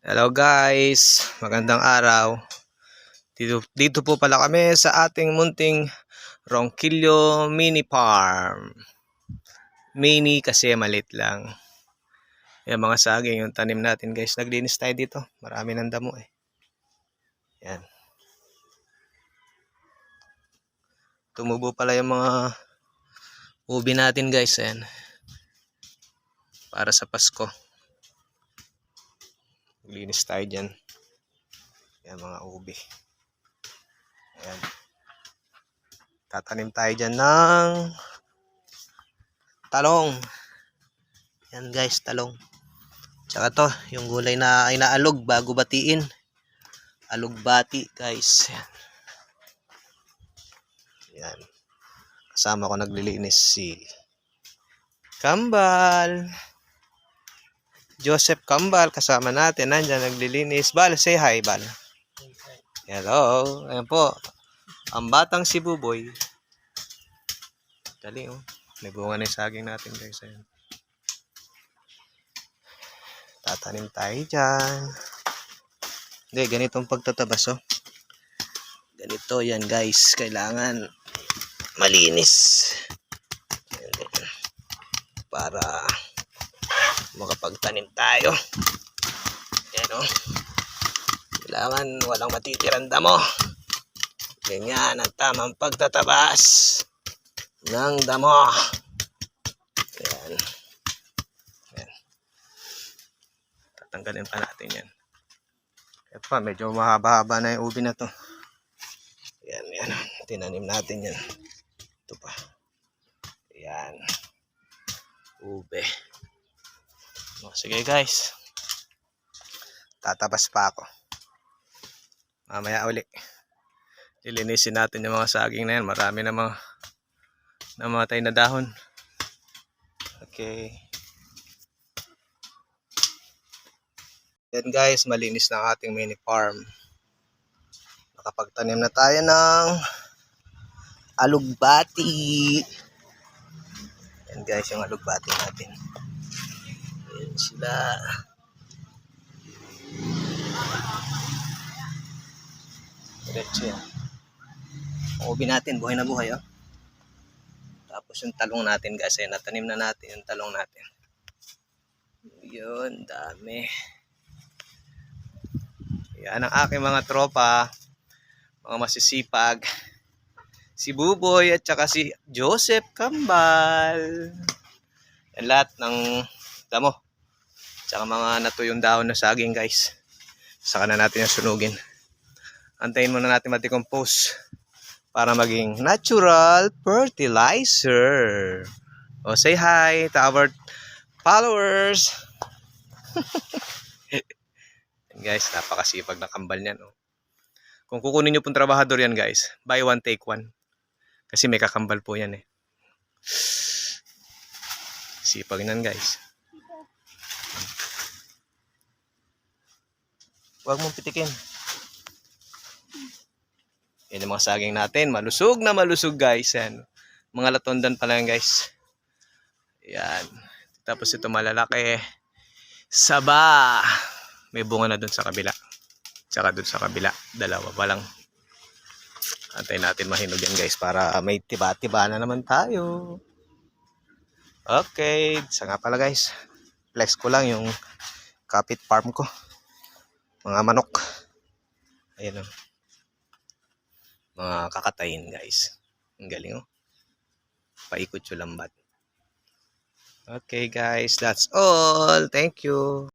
Hello guys, magandang araw. Dito po pala kami sa ating munting Ronquillo Mini Farm. Mini kasi malit lang. Yan mga saging yung tanim natin guys. Naglinis tayo dito. Marami ng damo eh. Yan. Tumubo pala yung mga ubi natin guys. Yan. Para sa Pasko. Naglinis tayo dyan. Yan mga ubi. Ayan. Tatanim tayo dyan ng talong. Yan guys, talong. Tsaka to, yung gulay na inaalog bago batiin. Alugbati guys. Yan. Yan. Kasama ko naglilinis si Kambal. Joseph Kambal kasama natin. Nandyan naglilinis. Bal, say hi Bal. Hello. Ayan po. Ang batang si Buboy. Dali oh. May bunga na yung saging natin guys. Ayan. Tatanim tayo dyan. Hindi, ganitong pagtatabas oh. Ganito yan guys. Kailangan malinis. Ayan. Para makapagtanim tayo. Ayan oh. Kailangan walang matitirang damo. Ganyan ang tamang pagtatabas ng damo. Ayan. Ayan. Tatanggalin pa natin yan. Ito pa, medyo mahaba-haba na yung ubi na to. Ayan, yan. Tinanim natin yan. Ito pa. Ayan. Ube. O, sige guys. Tatabas pa ako. Mamaya uli. Lilinisin natin yung mga saging na yan. Marami na mga namatay na dahon. Okay. Yan guys, malinis na ang ating mini farm. Nakapagtanim na tayo ng alugbati. Yan guys, yung alugbati natin. Yan sila. Diretso yan. Ang ubi natin, buhay na buhay oh. Tapos yung talong natin guys, ay natanim na natin yung talong natin. Yun, dami. Yan ang aking mga tropa, mga masisipag. Si Buboy at saka si Joseph Kambal. Yan lahat ng damo. Tsaka mga natuyong dahon na saging guys. Saka na natin yung sunugin. Antayin muna natin ma-decompose para maging natural fertilizer. O say hi to our followers. Guys, napakasipag na kambal niyan. Oh. Kung kukunin nyo pong trabahador yan guys, buy one take one. Kasi may kakambal po yan eh. Sipag nan guys. Huwag mong pitikin. Yan yung mga saging natin. Malusog na malusog guys. Yan. Mga latondan pa lang guys. Yan. Tapos ito malalaki. Saba. May bunga na dun sa kabila. Tsaka dun sa kabila. Dalawa pa lang. Antayin natin mahinog yan guys. Para may tiba-tiba na naman tayo. Okay. Isa nga pala guys. Flex ko lang yung kapit farm ko. Mga manok. Ayan o. Mga kakatayin guys. Ang galing oh. Paikot yung lambat. Okay guys. That's all. Thank you.